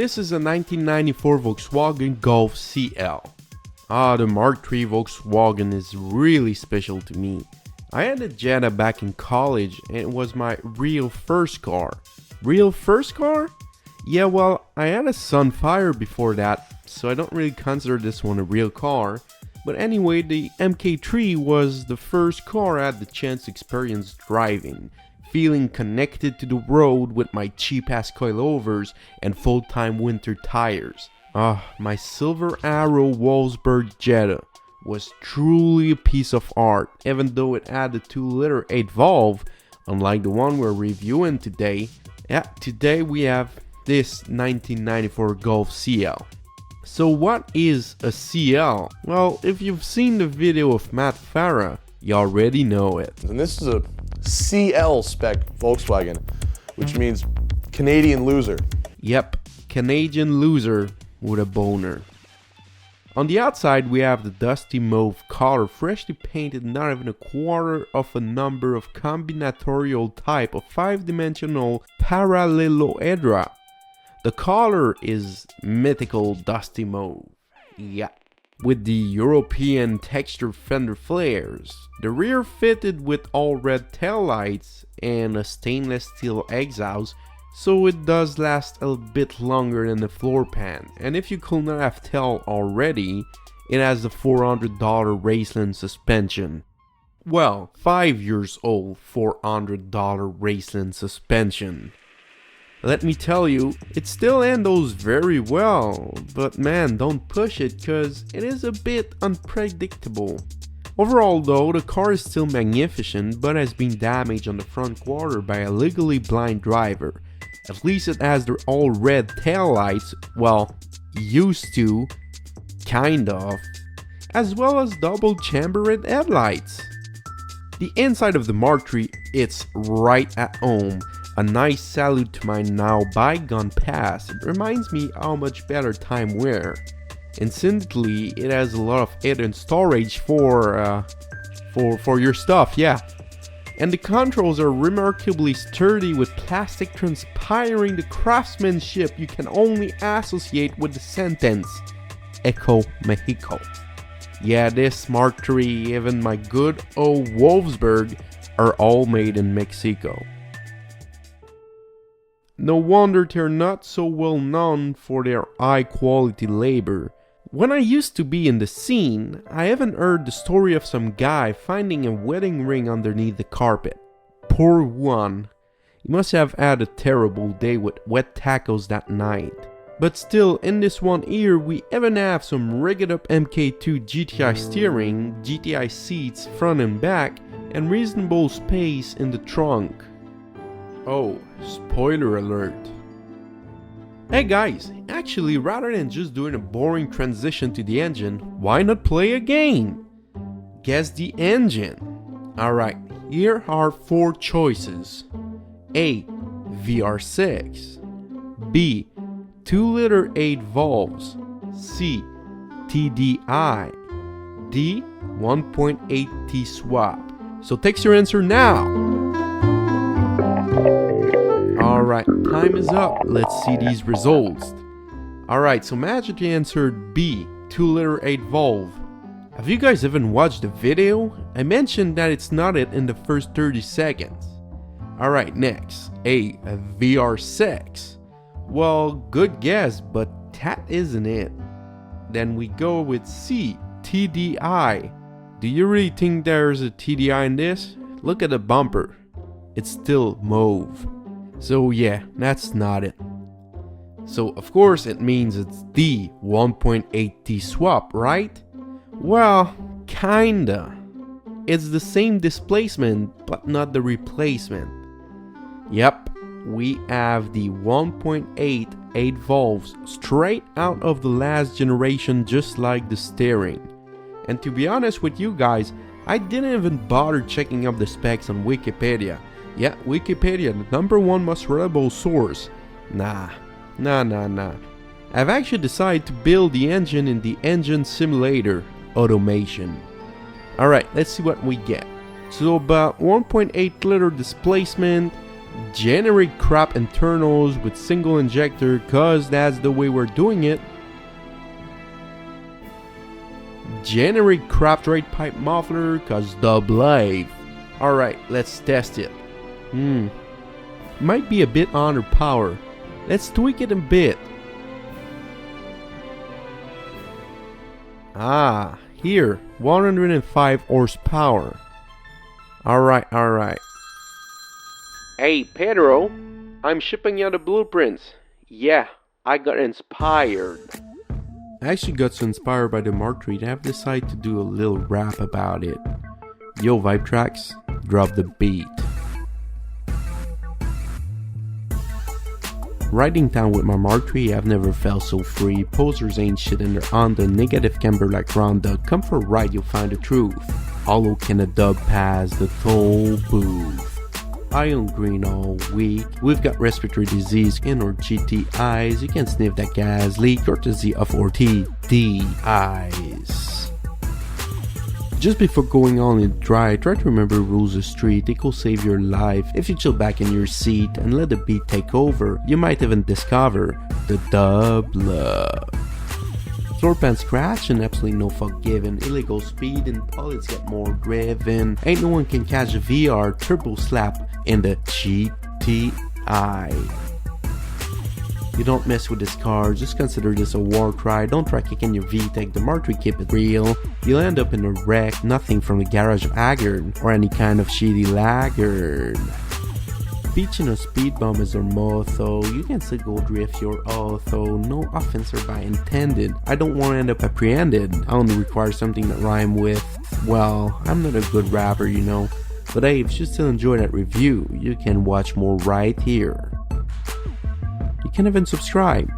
This is a 1994 Volkswagen Golf CL. The Mark III Volkswagen is really special to me. I had a Jetta back in college and it was my real first car. Real first car? Yeah, well, I had a Sunfire before that, so I don't really consider this one a real car. But anyway, the MK3 was the first car I had the chance to experience driving, feeling connected to the road with my cheap-ass coilovers and full-time winter tires. My Silver Arrow Wolfsburg Jetta was truly a piece of art, even though it had a 2-liter 8-valve, unlike the one we're reviewing today. Yeah, today we have this 1994 Golf CL. So what is a CL? Well, if you've seen the video of Matt Farah, you already know it. And this is a CL spec Volkswagen, which means Canadian loser. Yep, Canadian loser with a boner. On the outside we have the dusty mauve color, freshly painted, not even a quarter of a number of combinatorial type of 5-dimensional paralleloedra. The color is mythical dusty mauve. Yeah. With the European textured fender flares, the rear fitted with all red taillights and a stainless steel exhaust, so it does last a bit longer than the floor pan. And if you could not have tell already, it has the $400 Raceland suspension. Well, 5 years old $400 Raceland suspension. Let me tell you, it still handles very well, but man, don't push it cause it is a bit unpredictable. Overall though, the car is still magnificent but has been damaged on the front quarter by a legally blind driver. At least it has the all red taillights, well, used to, kind of, as well as double chambered headlights. The inside of the Mark III, it's right at home. A nice salute to my now bygone past. It reminds me how much better time were. Incidentally, it has a lot of hidden storage for your stuff, yeah. And the controls are remarkably sturdy with plastic transpiring the craftsmanship you can only associate with the sentence Eco Mexico. Yeah, this Mark III, even my good old Wolfsburg, are all made in Mexico. No wonder they're not so well known for their high quality labor. When I used to be in the scene, I even heard the story of some guy finding a wedding ring underneath the carpet. Poor one. He must have had a terrible day with wet tacos that night. But still, in this one here, we even have some rigged up MK2 GTI steering, GTI seats front and back, and reasonable space in the trunk. Oh, spoiler alert. Hey guys, actually rather than just doing a boring transition to the engine, why not play a game? Guess the engine. Alright, here are 4 choices. A. VR6. B. 2-liter 8 valves. C. TDI. D. 1.8T swap. So text your answer now. Alright, time is up. Let's see these results. Alright, so Magic answered B, 2-liter 8 valve. Have you guys even watched the video? I mentioned that it's not it in the first 30 seconds. Alright, next, A, VR6. Well, good guess, but that isn't it. Then we go with C, TDI. Do you really think there's a TDI in this? Look at the bumper. It's still mauve. So yeah, that's not it. So of course it means it's the 1.8T swap, right? Well, kinda. It's the same displacement, but not the replacement. Yep, we have the 1.8 8 valves straight out of the last generation, just like the steering. And to be honest with you guys, I didn't even bother checking up the specs on Wikipedia. Yeah, Wikipedia, the #1 most reliable source. Nah. I've actually decided to build the engine in the engine simulator, automation. Alright, let's see what we get. So about 1.8 liter displacement, Generate crop internals with single injector, cause that's the way we're doing it. Generate crop straight pipe muffler, cause the life. Alright, let's test it. Might be a bit under power. Let's tweak it a bit. Ah, here, 105 horsepower. Alright. Hey, Pedro, I'm shipping you the blueprints. Yeah, I got inspired. I actually got so inspired by the Mark III that I've decided to do a little rap about it. Yo, Vibe Tracks, drop the beat. Riding down with my Mark III, I've never felt so free. Posers ain't shit and they're on the negative camber like Rhonda. Come for a ride, you'll find the truth. Hollow can a dub pass the toll booth. I own green all week. We've got respiratory disease in our GTIs. You can sniff that gas leak, courtesy of our TDIs. Just before going on in dry, try to remember rules of street. They could save your life if you chill back in your seat and let the beat take over. You might even discover the dub love. Floor pan scratch and absolutely no fuck given. Illegal speed and bullets get more driven. Ain't no one can catch a VR turbo slap in the GTI. You don't mess with this car, just consider this a war cry. Don't try kicking your VTEC, the Mark III keep it real. You'll end up in a wreck, nothing from the garage of Haggard or any kind of shitty laggard. Beaching a speed bump is our motto. You can still go drift your auto. No offense or by intended. I don't want to end up apprehended. I only require something that rhyme with. Well, I'm not a good rapper, you know. But hey, if you still enjoy that review, you can watch more right here. You can even subscribe.